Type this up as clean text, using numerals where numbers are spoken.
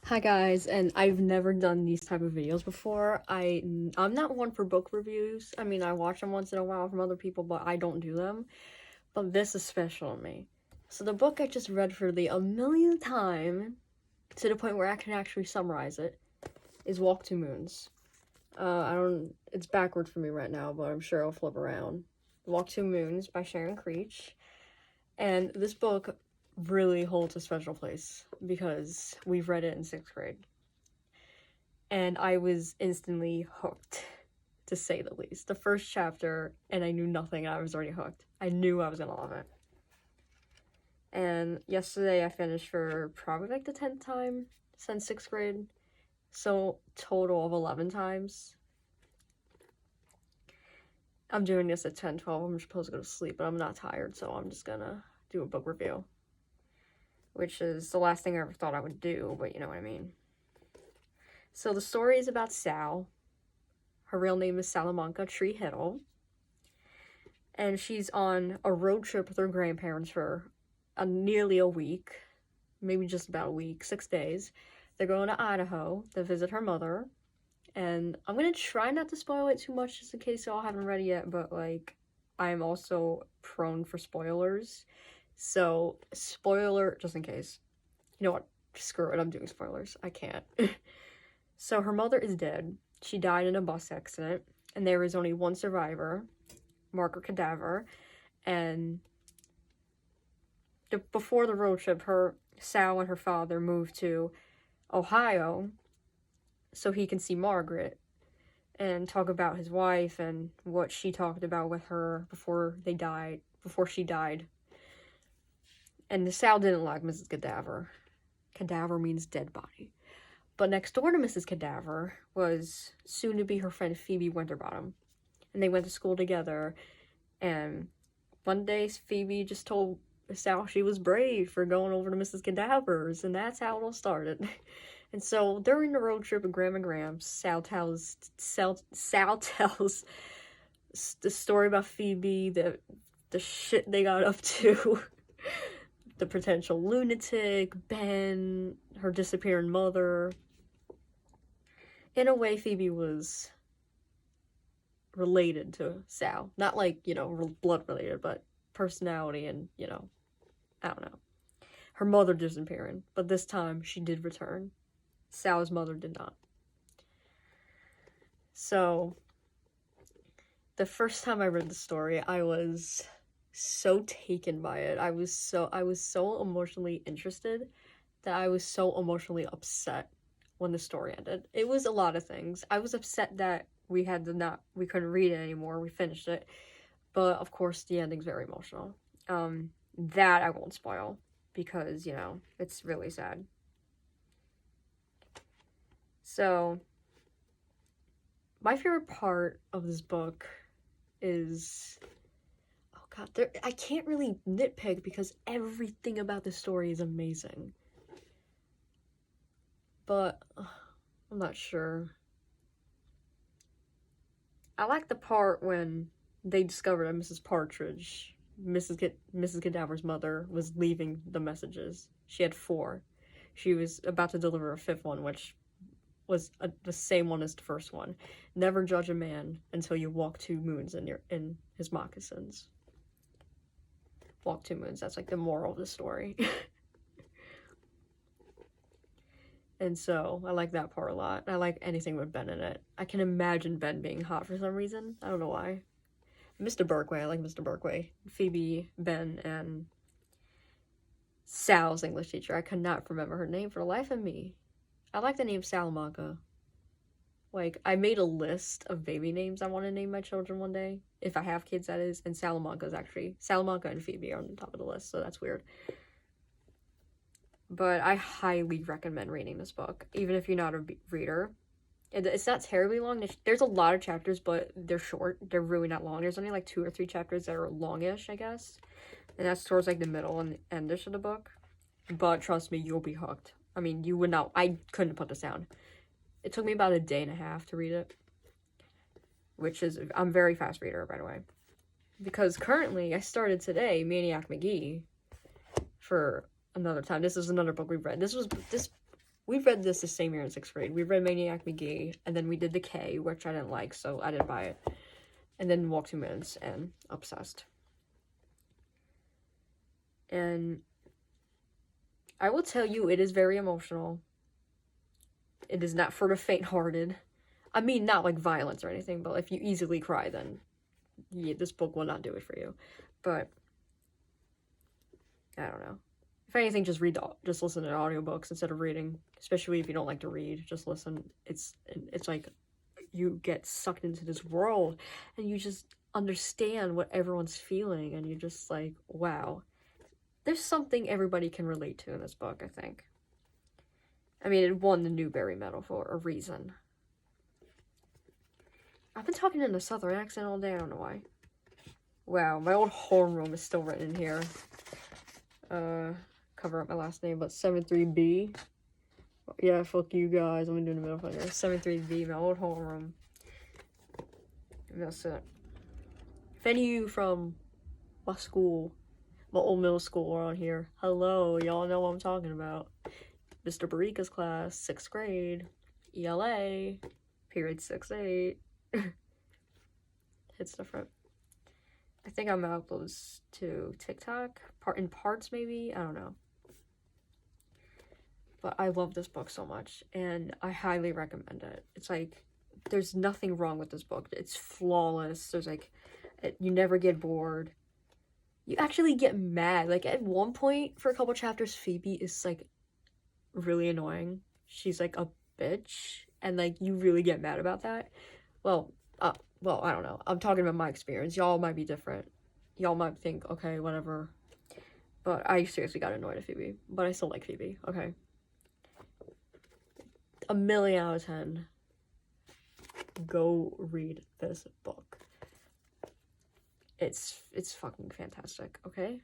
Hi guys, and I've never done these type of videos before. I'm not one for book reviews. I mean, I watch them once in a while from other people, but I don't do them. But this is special to me. So the book I just read for the a millionth time, to the point where I can actually summarize it, is Walk Two Moons. I don't. It's backwards for me right now, but I'm sure I'll flip around. Walk Two Moons by Sharon Creech, and this book really holds a special place because we've read it in sixth grade. And I was instantly hooked, to say the least. The first chapter, and I knew nothing, and I was already hooked. I knew I was gonna love it. And yesterday I finished for probably like the 10th time since 6th grade. So, total of 11 times. I'm doing this at 10, 12. I'm supposed to go to sleep, but I'm not tired, so I'm just gonna do a book review. Which is the last thing I ever thought I would do, but you know what I mean. So, the story is about Sal. Her real name is Salamanca Tree Hiddle. And she's on a road trip with her grandparents for nearly a week, maybe just about a week, 6 days. They're going to Idaho to visit her mother, and I'm gonna try not to spoil it too much just in case y'all haven't read it yet, but like, I'm also prone for spoilers, so spoiler just in case. You know what? Screw it, I'm doing spoilers. I can't. So her mother is dead. She died in a bus accident, and there is only one survivor, Margaret Cadaver, and before the road trip, Sal and her father moved to Ohio so he can see Margaret and talk about his wife and what she talked about with her before she died. And Sal didn't like Mrs. Cadaver. Cadaver means dead body. But next door to Mrs. Cadaver was soon to be her friend Phoebe Winterbottom. And they went to school together, and one day Phoebe just told Sal she was brave for going over to Mrs. Cadaver's, and that's how it all started. And so during the road trip with Graham and Gramps, Sal tells the story about Phoebe, the shit they got up to, the potential lunatic, Ben, her disappearing mother. In a way, Phoebe was related to Sal. Not like, blood related, but personality and, I don't know. Her mother disappearing, but this time she did return. Sal's mother did not. So, the first time I read the story, I was so taken by it. I was so emotionally interested that I was so emotionally upset when the story ended. It was a lot of things. I was upset that we couldn't read it anymore. We finished it. But of course the ending's very emotional. That I won't spoil because, it's really sad. So, my favorite part of this book is, oh god, I can't really nitpick because everything about this story is amazing. But I'm not sure. I like the part when they discovered that Mrs. Partridge, Mrs. Cadaver's mother, was leaving the messages. She had 4. She was about to deliver a 5th one, which was the same one as the first one. Never judge a man until you walk 2 moons in his moccasins. Walk 2 moons. That's like the moral of the story. And so I like that part a lot. I like anything with Ben in it. I can imagine Ben being hot for some reason. I don't know why. Mr. Berkway. I like Mr. Berkway. Phoebe, Ben, and Sal's English teacher. I could not remember her name for the life of me. I like the name Salamanca. Like, I made a list of baby names I want to name my children one day. If I have kids, that is. And Salamanca and Phoebe are on the top of the list, so that's weird. But I highly recommend reading this book, even if you're not a reader. It's not terribly long. There's a lot of chapters, but they're short. They're really not long. There's only like 2 or 3 chapters that are longish, I guess. And that's towards like the middle and endish of the book. But trust me, you'll be hooked. I mean, you would not. I couldn't put this down. It took me about a day and a half to read it. I'm a very fast reader, by the way. Because currently, I started today Maniac McGee for another time. This is another book we've read. This we read this the same year in 6th grade. We read Maniac McGee, and then we did The K, which I didn't like, so I didn't buy it. And then Walk 2 Minutes, and obsessed. And I will tell you, it is very emotional. It is not for the faint-hearted. I mean, not like violence or anything, but if you easily cry, then yeah, this book will not do it for you. But I don't know. If anything, just listen to audiobooks instead of reading. Especially if you don't like to read, just listen. It's like you get sucked into this world, and you just understand what everyone's feeling, and you're just like, wow. There's something everybody can relate to in this book, I think. I mean, it won the Newbery Medal for a reason. I've been talking in a southern accent all day, I don't know why. Wow, my old homeroom is still written in here. Cover up my last name, but 73B. Yeah, fuck you guys, I'm doing the middle finger. 73B, my old homeroom. And that's it. If any of you from my school, my old middle school are on here, hello, y'all know what I'm talking about. Mr. Barika's class, 6th grade, ELA, period 6-8. It's different. I think I'm gonna upload this to TikTok, in parts maybe, I don't know. But I love this book so much, and I highly recommend it. It's like, there's nothing wrong with this book. It's flawless. There's like, you never get bored. You actually get mad. Like, at one point, for a couple chapters, Phoebe is like really annoying. She's like a bitch, and like you really get mad about that. Well, I don't know. I'm talking about my experience. Y'all might be different. Y'all might think, okay, whatever. But I seriously got annoyed at Phoebe. But I still like Phoebe. Okay. 1,000,000 out of 10. Go read this book. It's fucking fantastic, okay?